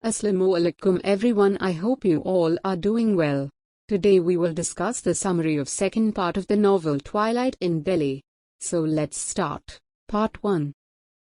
Assalamualaikum everyone, I hope you all are doing well. Today we will discuss the summary of second part of the novel Twilight in Delhi. So let's start. Part 1.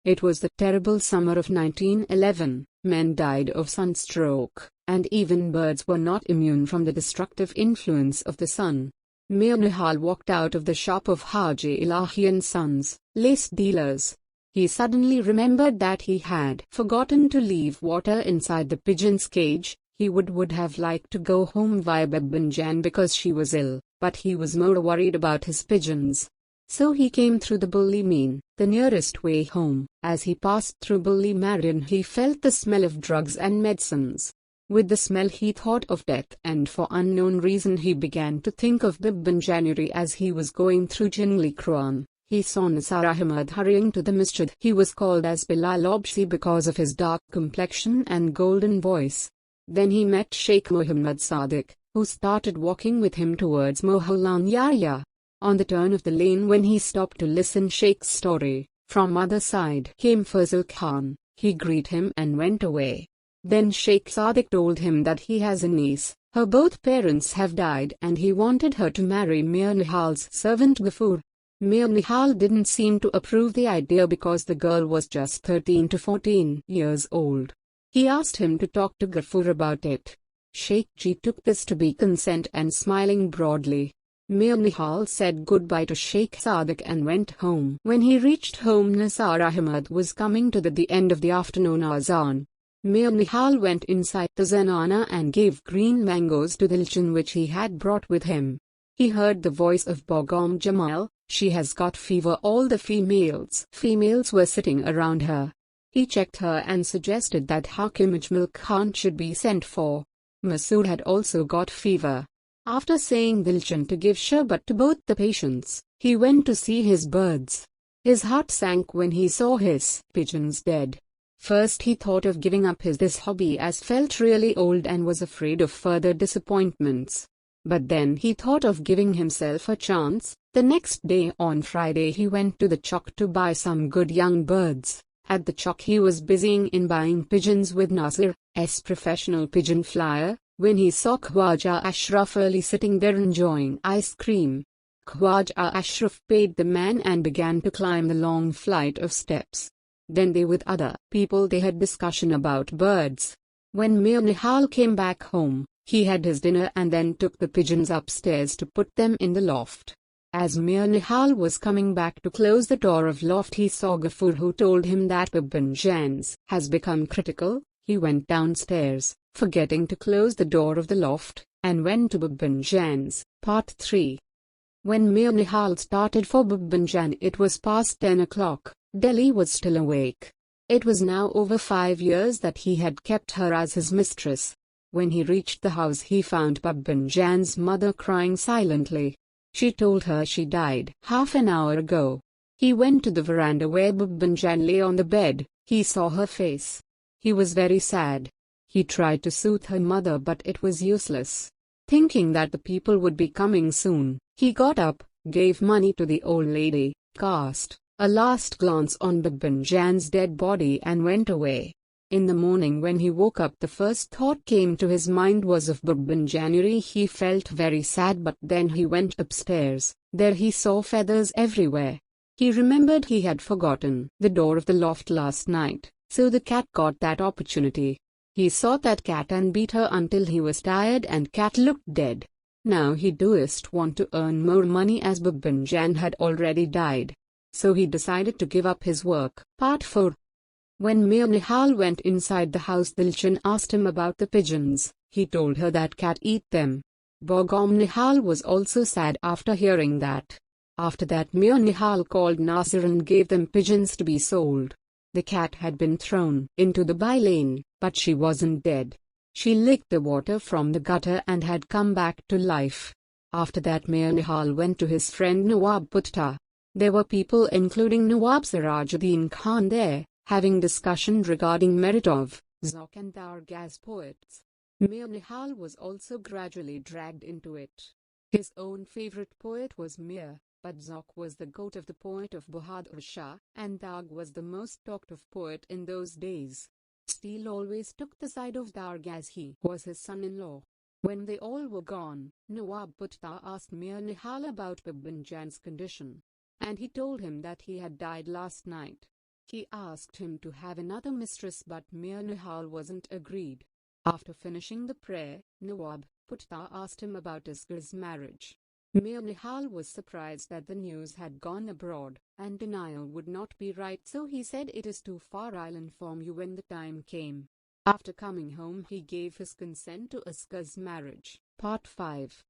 It was the terrible summer of 1911. Men died of sunstroke, and even birds were not immune from the destructive influence of the sun. Mir Nihal walked out of the shop of Haji Ilahi and Sons, lace dealers. He suddenly remembered that he had forgotten to leave water inside the pigeon's cage. He would have liked to go home via Babbanjan because she was ill, but he was more worried about his pigeons. So he came through the Bulli Mean, the nearest way home. As he passed through Bulli Marian, he felt the smell of drugs and medicines. With the smell he thought of death, and for unknown reason he began to think of Babbanjanuri. As he was going through Jingli Kran, he saw Nisar Ahmad hurrying to the masjid. He was called as Bilal Obsi because of his dark complexion and golden voice. Then he met Sheikh Mehrunnisa2k1, who started walking with him towards Mohallanya. On the turn of the lane when he stopped to listen Sheikh's story, from other side came Fazil Khan. He greeted him and went away. Then Sheikh Sadiq told him that he has a niece. Her both parents have died and he wanted her to marry Mir Nihal's servant Ghaffur. Mir Nihal didn't seem to approve the idea because the girl was just 13 to 14 years old. He asked him to talk to Ghaffur about it. Sheikh Ji took this to be consent and smiling broadly, Mir Nihal said goodbye to Sheikh Sadiq and went home. When he reached home, Nisar Ahmad was coming to the end of the afternoon azan. Mir Nihal went inside the zanana and gave green mangoes to Dilchan which he had brought with him. He heard the voice of Begum Jamal. She has got fever. All the females were sitting around her. He checked her and suggested that Hakim Ajmal Khan should be sent for. Masood had also got fever. After saying Dilchan to give sharbat to both the patients, he went to see his birds. His heart sank when he saw his pigeons dead. First he thought of giving up this hobby as felt really old and was afraid of further disappointments. But then he thought of giving himself a chance. The next day, on Friday, he went to the chowk to buy some good young birds. At the chowk he was busying in buying pigeons with Nasir's professional pigeon flyer, when he saw Khwaja Ashraf Ali sitting there enjoying ice cream. Khwaja Ashraf paid the man and began to climb the long flight of steps. Then they with other people they had discussion about birds. When Mir Nihal came back home, he had his dinner and then took the pigeons upstairs to put them in the loft. As Mir Nihal was coming back to close the door of loft, he saw Ghaffur, who told him that Babbanjan's has become critical. He went downstairs, forgetting to close the door of the loft, and went to Babbanjan's. Part 3. When Mir Nihal started for Babbanjan, it was past 10 o'clock. Delhi was still awake. It was now over 5 years that he had kept her as his mistress. When he reached the house, he found Babbanjan's mother crying silently. She told her she died half an hour ago. He went to the veranda where Babbanjan lay on the bed. He saw her face. He was very sad. He tried to soothe her mother, but it was useless. Thinking that the people would be coming soon, he got up, gave money to the old lady, cast a last glance on Babbanjan's dead body and went away. In the morning when he woke up, the first thought came to his mind was of Babbanjanuri. He felt very sad, but then he went upstairs. There he saw feathers everywhere. He remembered he had forgotten the door of the loft last night, so the cat got that opportunity. He saw that cat and beat her until he was tired and cat looked dead. Now he doest want to earn more money as Babbanjan had already died. So he decided to give up his work. Part 4. When Mir Nihal went inside the house, Dilchan asked him about the pigeons. He told her that cat eat them. Begum Nihal was also sad after hearing that. After that, Mir Nihal called Nasir and gave them pigeons to be sold. The cat had been thrown into the by lane, but she wasn't dead. She licked the water from the gutter and had come back to life. After that, Mir Nihal went to his friend Nawab Putta. There were people including Nawab Sirajuddin Khan there, having discussion regarding merit of Zauq and Darg as poets. Mir Nihal was also gradually dragged into it. His own favorite poet was Mir, but Zauq was the goat of the poet of Bahadur Shah, and Darg was the most talked of poet in those days. Steele always took the side of Darg as he was his son-in-law. When they all were gone, Nawab Bhutta asked Mir Nihal about Bibin Jan's condition, and he told him that he had died last night. He asked him to have another mistress, but Mir Nihal wasn't agreed. After finishing the prayer, Nawab Bhutta asked him about Asgar's marriage. Mir Nihal was surprised that the news had gone abroad, and denial would not be right, so he said, "It is too far, I'll inform you when the time came." After coming home, he gave his consent to Asgar's marriage. Part 5.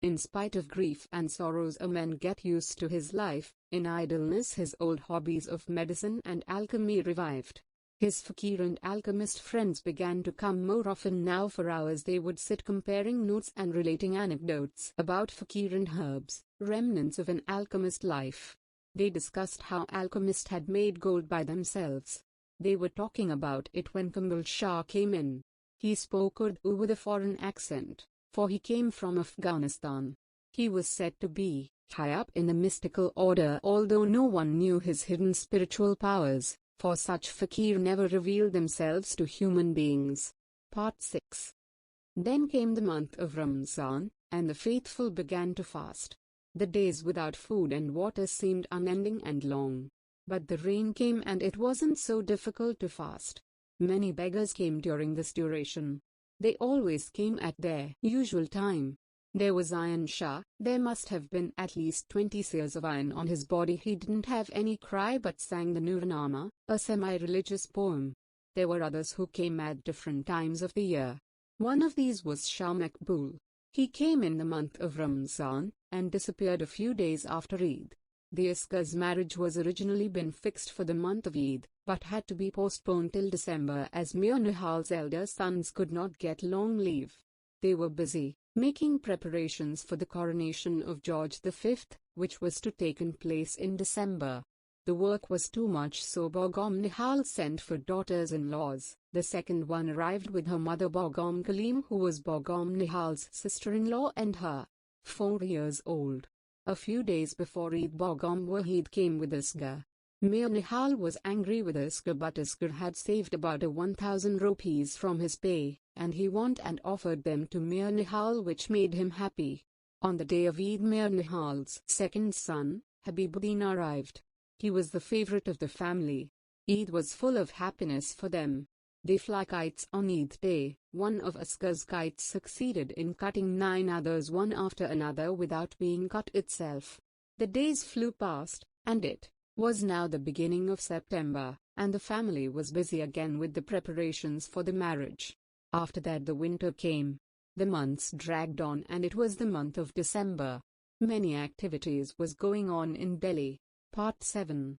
In spite of grief and sorrows, a man get used to his life. In idleness, his old hobbies of medicine and alchemy revived. His fakir and alchemist friends began to come more often. Now for hours they would sit comparing notes and relating anecdotes about fakir and herbs, remnants of an alchemist life. They discussed how alchemists had made gold by themselves. They were talking about it when Kamble Shah came in. He spoke Urdu with a foreign accent, for he came from Afghanistan. He was said to be high up in the mystical order, although no one knew his hidden spiritual powers, for such fakir never revealed themselves to human beings. Part 6. Then came the month of Ramzan, and the faithful began to fast. The days without food and water seemed unending and long. But the rain came and it wasn't so difficult to fast. Many beggars came during this duration. They always came at their usual time. There was Iron Shah. There must have been at least 20 seers of iron on his body. He didn't have any cry but sang the Nurnama, a semi-religious poem. There were others who came at different times of the year. One of these was Shah Makbul. He came in the month of Ramzan, and disappeared a few days after Eid. The Asgar's marriage was originally been fixed for the month of Eid, but had to be postponed till December as Mir Nihal's elder sons could not get long leave. They were busy making preparations for the coronation of George V, which was to take place in December. The work was too much, so Begum Nihal sent for daughters-in-laws. The second one arrived with her mother Begum Kaleem, who was Begum Nihal's sister-in-law and her 4 years old. A few days before Eid, Begum Wahid came with Asgar. Mir Nihal was angry with Asgar, but Asgar had saved about 1,000 rupees from his pay, and he wanted and offered them to Mir Nihal, which made him happy. On the day of Eid, Mir Nihal's second son, Habibuddin, arrived. He was the favorite of the family. Eid was full of happiness for them. They fly kites on Eid day. One of Asgar's kites succeeded in cutting 9 others one after another without being cut itself. The days flew past, and it was now the beginning of September, and the family was busy again with the preparations for the marriage. After that the winter came. The months dragged on and it was the month of December. Many activities was going on in Delhi. Part 7.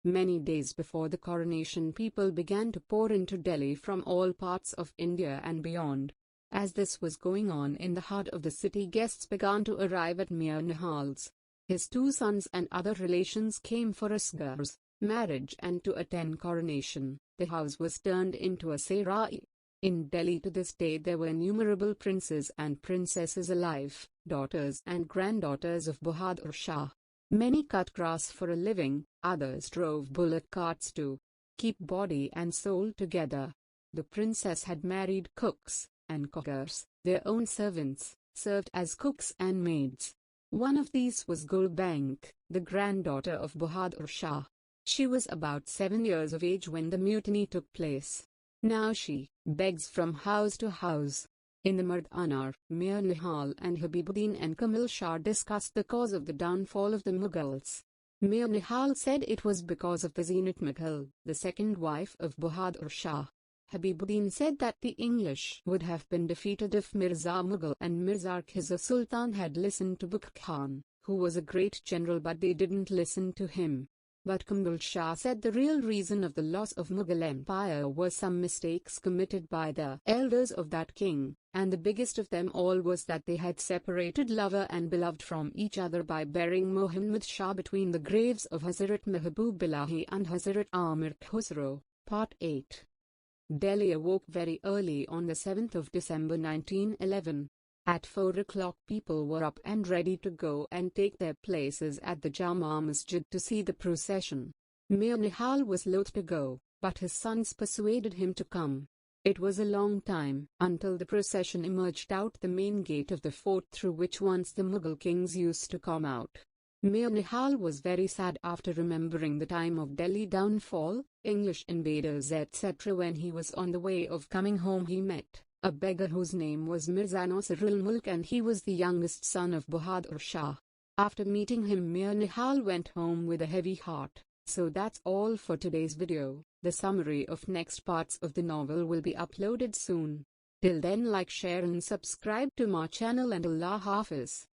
Many days before the coronation, people began to pour into Delhi from all parts of India and beyond. As this was going on in the heart of the city, guests began to arrive at Mir Nihal's. His 2 sons and other relations came for Asgar's marriage and to attend coronation. The house was turned into a sarai. In Delhi to this day there were innumerable princes and princesses alive, daughters and granddaughters of Bahadur Shah. Many cut grass for a living, others drove bullock carts to keep body and soul together. The princess had married cooks, and cookers, their own servants, served as cooks and maids. One of these was Gulbank, the granddaughter of Bahadur Shah. She was about 7 years of age when the mutiny took place. Now she begs from house to house. In the Mardana, Mir Nihal and Habibuddin and Kamil Shah discussed the cause of the downfall of the Mughals. Mir Nihal said it was because of the Zenat Mughal, the second wife of Bahadur Shah. Habibuddin said that the English would have been defeated if Mirza Mughal and Mirza Khiza Sultan had listened to Bukh Khan, who was a great general, but they didn't listen to him. But Kamble Shah said the real reason of the loss of Mughal Empire was some mistakes committed by the elders of that king, and the biggest of them all was that they had separated lover and beloved from each other by burying Muhammad Shah between the graves of Hazrat Mehboob Ilahi and Hazrat Amir Khusro. Part 8. Delhi awoke very early on the 7th of December 1911. At 4 o'clock people were up and ready to go and take their places at the Jama Masjid to see the procession. Mir Nihal was loath to go, but his sons persuaded him to come. It was a long time until the procession emerged out the main gate of the fort through which once the Mughal kings used to come out. Mir Nihal was very sad after remembering the time of Delhi downfall, English invaders etc. When he was on the way of coming home he met a beggar whose name was Mirza Nasir-ul-Mulk, and he was the youngest son of Bahadur Shah. After meeting him, Mir Nihal went home with a heavy heart. So that's all for today's video. The summary of next parts of the novel will be uploaded soon. Till then, like, share and subscribe to my channel, and Allah Hafiz.